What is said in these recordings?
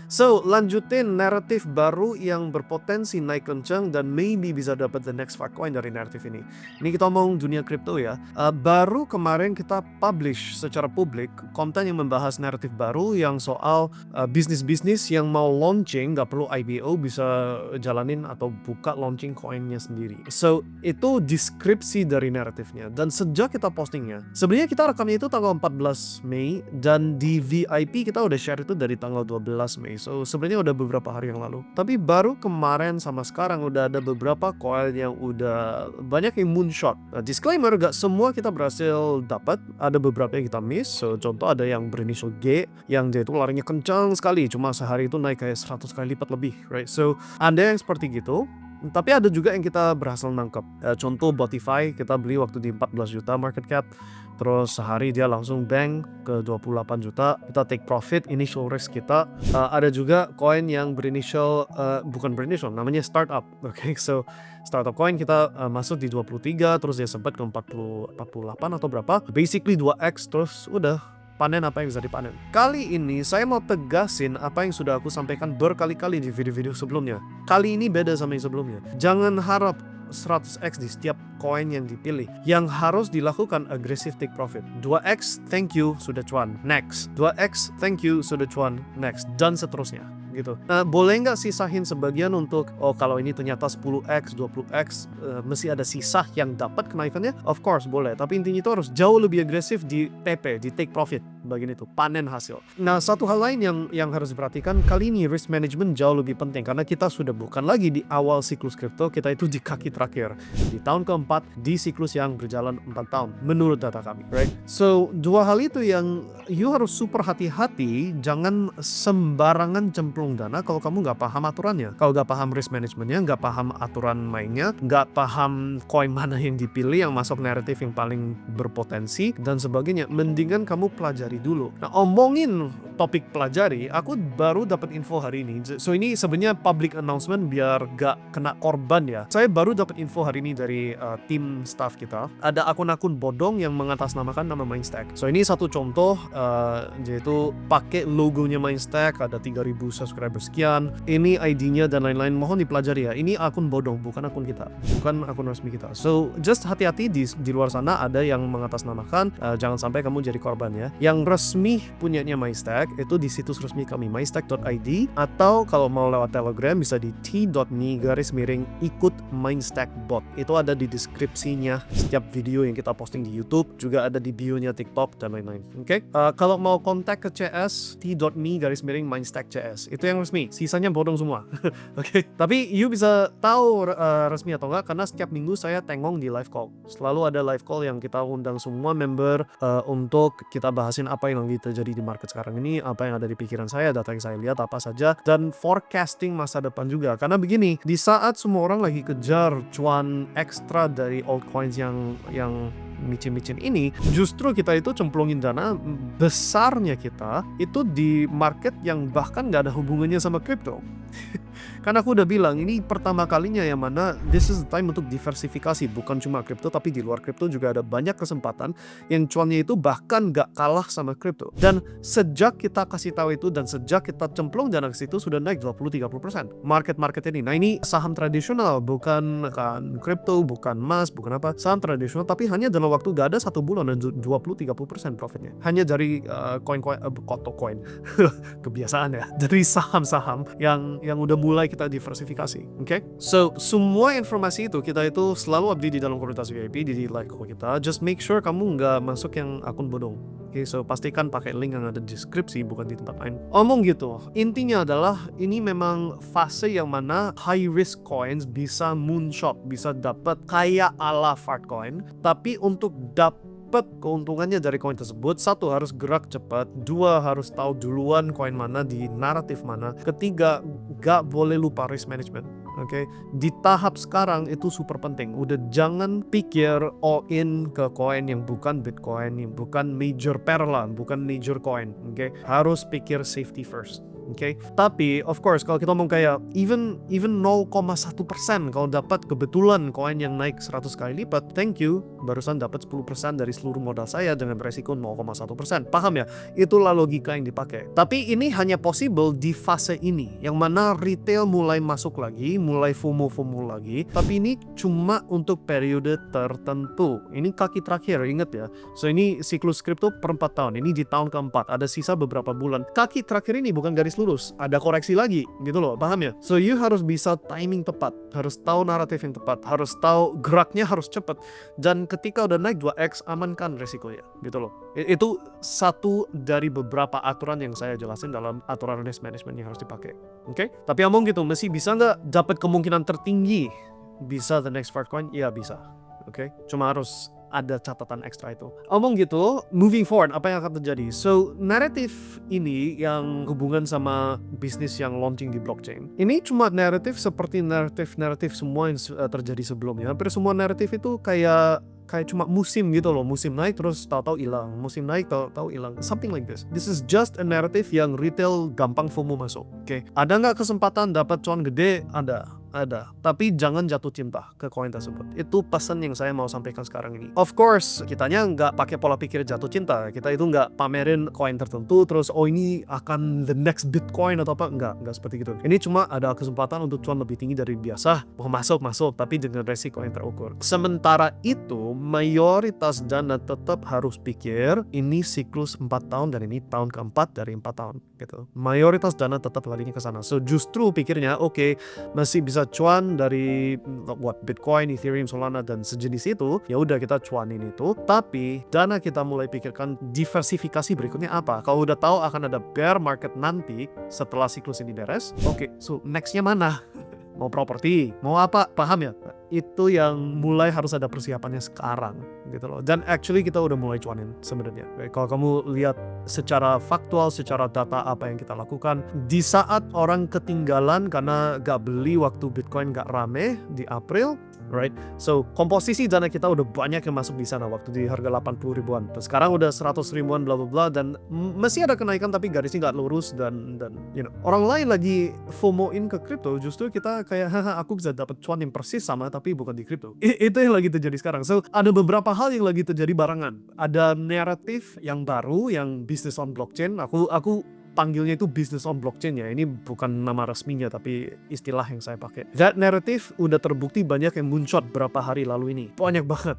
So, lanjutin naratif baru yang berpotensi naik kencang dan maybe bisa dapat the next Filecoin dari naratif ini. Ini kita ngomong dunia kripto ya. Baru kemarin kita publish secara publik konten yang membahas naratif baru yang soal bisnis-bisnis yang mau launching, nggak perlu IPO, bisa jalanin atau buka launching coinnya sendiri. So, itu deskripsi dari naratifnya. Dan sejak kita postingnya, sebenarnya kita rekamnya itu tanggal 14 Mei dan di VIP kita udah share itu dari tanggal 12 Mei. So sebenarnya udah beberapa hari yang lalu. Tapi baru kemarin sama sekarang udah ada beberapa coin yang udah banyak yang moonshot. Disclaimer, gak semua kita berhasil dapat. Ada beberapa yang kita miss. So contoh ada yang berinisial G yang dia itu larinya kencang sekali. Cuma sehari itu naik kayak 100 kali lipat lebih, right? So ada yang seperti gitu. Tapi ada juga yang kita berhasil nangkep. Contoh Botify kita beli waktu di 14 juta market cap. Terus sehari dia langsung bang ke 28 juta. Kita take profit, initial risk kita. Ada juga coin yang bukan berinitial, namanya startup. Okay, so startup coin kita masuk di 23, terus dia sempat ke 48 atau berapa. Basically 2x, terus udah panen apa yang bisa dipanen. Kali ini saya mau tegasin apa yang sudah aku sampaikan berkali-kali di video-video sebelumnya. Kali ini beda sama yang sebelumnya. Jangan harap 100x di setiap koin yang dipilih. Yang harus dilakukan aggressive take profit. 2x, thank you, sudah cuan, next. 2x, thank you, sudah cuan, next. Dan seterusnya gitu. Nah, boleh nggak sisahin sebagian untuk, kalau ini ternyata 10x, 20x, mesti ada sisa yang dapat kenaikannya? Of course, boleh. Tapi intinya itu harus jauh lebih agresif di TP, di take profit. Bagian itu, panen hasil. Nah, satu hal lain yang harus diperhatikan, kali ini risk management jauh lebih penting. Karena kita sudah bukan lagi di awal siklus kripto, kita itu di kaki terakhir. Di tahun keempat, di siklus yang berjalan 4 tahun. Menurut data kami, right? So, dua hal itu yang you harus super hati-hati, jangan sembarangan cemplung dana kalau kamu nggak paham aturannya. Kalau nggak paham risk managementnya, nggak paham aturan mainnya, nggak paham koin mana yang dipilih, yang masuk naratif yang paling berpotensi, dan sebagainya, mendingan kamu pelajari dulu. Nah, omongin topik pelajari, aku baru dapat info hari ini. So, ini sebenarnya public announcement biar gak kena korban ya. Saya baru dapat info hari ini dari tim staff kita. Ada akun-akun bodong yang mengatasnamakan nama Mindstack. So, ini satu contoh, yaitu pakai logonya Mindstack, ada 3000 subscriber sekian, ini ID-nya dan lain-lain. Mohon dipelajari ya, ini akun bodong, bukan akun kita, bukan akun resmi kita. So just hati-hati di luar sana ada yang mengatasnamakan, jangan sampai kamu jadi korban ya. Yang resmi punyanya Mindstack itu di situs resmi kami, mindstack.id, atau kalau mau lewat Telegram bisa di t.me/ikut Mindstack bot. Itu ada di deskripsinya setiap video yang kita posting di YouTube, juga ada di bio-nya TikTok dan lain-lain. Oke? Kalau mau kontak ke CS, t.me/mindstackcs. Itu yang resmi, sisanya bodong semua. Oke. Tapi you bisa tahu resmi atau enggak karena setiap minggu saya tengong di live call. Selalu ada live call yang kita undang semua member untuk kita bahasin apa yang lagi terjadi di market sekarang ini, apa yang ada di pikiran saya, data yang saya lihat apa saja, dan forecasting masa depan juga. Karena begini, di saat semua orang lagi kejar cuan ekstra dari altcoins yang micin-micin ini, justru kita itu cemplungin dana besarnya kita itu di market yang bahkan gak ada hubungannya sama kripto. Karena aku udah bilang, ini pertama kalinya yang mana this is the time untuk diversifikasi, bukan cuma kripto, tapi di luar kripto juga ada banyak kesempatan yang cuannya itu bahkan gak kalah sama kripto. Dan sejak kita kasih tahu itu dan sejak kita cemplung dana ke situ sudah naik 20-30% market ini. Nah, ini saham tradisional, bukan kan kripto, bukan emas, bukan apa, saham tradisional, tapi hanya dalam waktu gak ada 1 bulan dan 20-30% profitnya. Hanya dari koin-koin kebiasaan ya, dari saham-saham yang udah mulai kita diversifikasi. Oke? So, semua informasi itu kita itu selalu update di dalam komunitas VIP, di like kita. Just make sure kamu nggak masuk yang akun bodong. Oke, so pastikan pakai link yang ada di deskripsi, bukan di tempat lain. Omong gitu. Intinya adalah ini memang fase yang mana high risk coins bisa moonshot, bisa dapat kayak ala Filecoin, tapi untuk dapat keuntungannya dari koin tersebut, satu harus gerak cepat, dua harus tahu duluan koin mana di naratif mana, ketiga gak boleh lupa risk management. Oke, di tahap sekarang itu super penting. Udah jangan pikir all in ke koin yang bukan Bitcoin, yang bukan major perlan, bukan major coin. Oke, harus pikir safety first. Oke. Tapi of course kalau kita ngomong kayak even 0,1% kalau dapat kebetulan koin yang naik 100 kali lipat, thank you, barusan dapat 10% dari seluruh modal saya dengan beresiko 0,1%. Paham ya? Itulah logika yang dipakai. Tapi ini hanya possible di fase ini, yang mana retail mulai masuk lagi, mulai FOMO lagi. Tapi ini cuma untuk periode tertentu. Ini kaki terakhir, ingat ya. So ini siklus kripto per 4 tahun. Ini di tahun keempat, ada sisa beberapa bulan. Kaki terakhir ini bukan garis lurus, ada koreksi lagi gitu loh, paham ya? So you harus bisa timing tepat, harus tahu naratif yang tepat, harus tahu geraknya harus cepat, dan ketika udah naik 2x amankan resikonya gitu loh. Itu satu dari beberapa aturan yang saya jelasin dalam aturan risk management yang harus dipakai. Oke? Tapi ngomong gitu, masih bisa nggak dapat kemungkinan tertinggi bisa the next Farcoin? Iya bisa. Oke? Cuma harus ada catatan ekstra itu. Omong gitu, moving forward, apa yang akan terjadi? So, naratif ini yang hubungan sama bisnis yang launching di blockchain, ini cuma naratif seperti naratif semua yang terjadi sebelumnya. Hampir semua naratif itu kayak cuma musim gitu loh, musim naik terus tahu-tahu hilang, musim naik tahu-tahu hilang, something like this. This is just a narrative yang retail gampang FOMO masuk. Oke. Ada nggak kesempatan dapat cuan gede? Ada, tapi jangan jatuh cinta ke koin tersebut. Itu pesan yang saya mau sampaikan sekarang ini. Of course, kitanya nggak pakai pola pikir jatuh cinta. Kita itu nggak pamerin koin tertentu terus ini akan the next Bitcoin atau apa, nggak seperti gitu. Ini cuma ada kesempatan untuk cuan lebih tinggi dari biasa, mau masuk, tapi dengan resiko yang terukur. Sementara itu, mayoritas dana tetap harus pikir ini siklus 4 tahun dan ini tahun keempat dari 4 tahun gitu. Mayoritas dana tetap larinya ke sana. So justru pikirnya oke, masih bisa cuan dari Bitcoin, Ethereum, Solana dan sejenis itu, ya udah kita cuanin itu. Tapi dana kita mulai pikirkan diversifikasi berikutnya apa. Kalau udah tahu akan ada bear market nanti setelah siklus ini beres, oke, so nextnya mana? Mau properti, mau apa? Paham ya? Itu yang mulai harus ada persiapannya sekarang gitu loh. Dan actually kita udah mulai cuanin sebenarnya. Kalau kamu lihat secara faktual, secara data apa yang kita lakukan, di saat orang ketinggalan karena gak beli waktu Bitcoin gak rame di April, right? So komposisi dana kita udah banyak yang masuk di sana waktu di harga 80 ribuan. Terus sekarang udah 100 ribuan bla bla bla, dan masih ada kenaikan tapi garisnya nggak lurus, dan you know, orang lain lagi FOMO-in ke kripto, justru kita kayak haha aku bisa dapat cuan yang persis sama tapi bukan di kripto. Itu yang lagi terjadi sekarang. So ada beberapa hal yang lagi terjadi barengan. Ada naratif yang baru yang business on blockchain. Aku panggilnya itu business on blockchain ya. Ini bukan nama resminya tapi istilah yang saya pakai. That narrative udah terbukti banyak yang muncul berapa hari lalu ini. Banyak banget.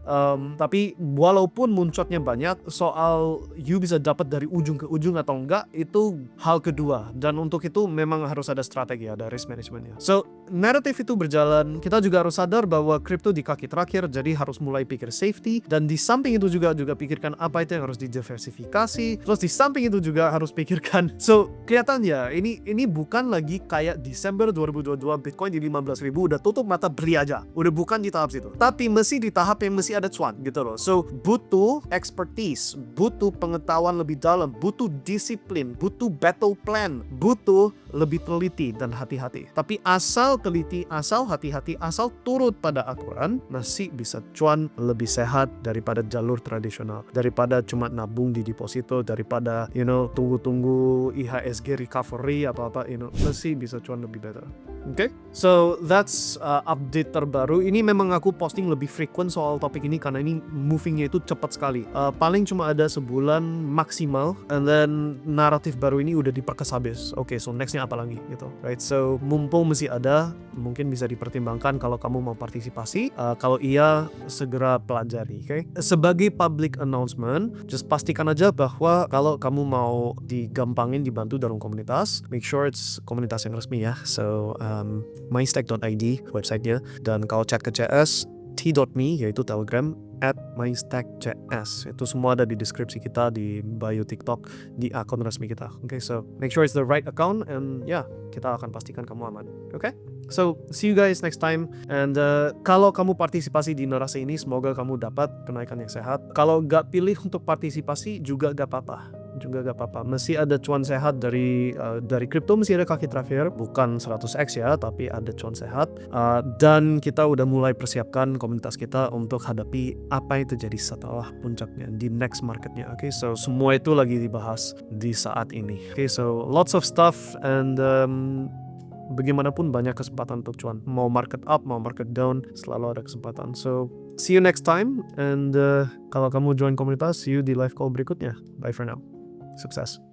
Tapi walaupun muncotnya banyak, soal you bisa dapat dari ujung ke ujung atau enggak, itu hal kedua. Dan untuk itu memang harus ada strategi, ada risk managementnya. So, narrative itu berjalan. Kita juga harus sadar bahwa kripto di kaki terakhir, jadi harus mulai pikir safety. Dan di samping itu juga pikirkan apa itu yang harus didiversifikasi. Terus di samping itu juga harus pikirkan. So, kelihatannya ini bukan lagi kayak Desember 2022 Bitcoin di 15.000 udah tutup mata beli aja. Udah bukan di tahap situ. Tapi masih di tahap yang masih ada cuan gitu loh. So, butuh expertise, butuh pengetahuan lebih dalam, butuh disiplin, butuh battle plan, butuh lebih teliti dan hati-hati. Tapi asal teliti, asal hati-hati, asal turut pada aturan, masih bisa cuan lebih sehat daripada jalur tradisional. Daripada cuma nabung di deposito, daripada tunggu-tunggu IHSG recovery apa-apa, masih bisa cuan lebih better. Okay? So that's update terbaru. Ini memang aku posting lebih frequent soal topik ini karena ini movingnya itu cepat sekali. Paling cuma ada sebulan maksimal, and then naratif baru ini udah diperkes habis. Okay, so nextnya apa lagi gitu, right? So mumpung masih ada, mungkin bisa dipertimbangkan kalau kamu mau partisipasi. Kalau iya, segera pelajari. Okay? Sebagai public announcement, just pastikan aja bahwa kalau kamu mau digampangin dibantu dalam komunitas, make sure it's komunitas yang resmi ya. So mindstack.id websitenya, dan kalau chat ke CS t.me yaitu Telegram @mindstackcs, itu semua ada di deskripsi kita, di bio TikTok, di akun resmi kita. Okay, so make sure it's the right account, and kita akan pastikan kamu aman. Okay, so see you guys next time, and kalau kamu partisipasi di narasi ini, semoga kamu dapat kenaikan yang sehat. Kalau nggak pilih untuk partisipasi juga nggak apa-apa. juga gak apa-apa. Mesti ada cuan sehat dari kripto, mesti ada kaki terakhir, bukan 100x ya, tapi ada cuan sehat. Dan kita udah mulai persiapkan komunitas kita untuk hadapi apa yang terjadi setelah puncaknya di next marketnya. Okay, so semua itu lagi dibahas di saat ini. Okay, so lots of stuff and bagaimanapun banyak kesempatan untuk cuan. Mau market up, mau market down, selalu ada kesempatan. So, see you next time. And kalau kamu join komunitas, see you di live call berikutnya. Bye for now. Sukses.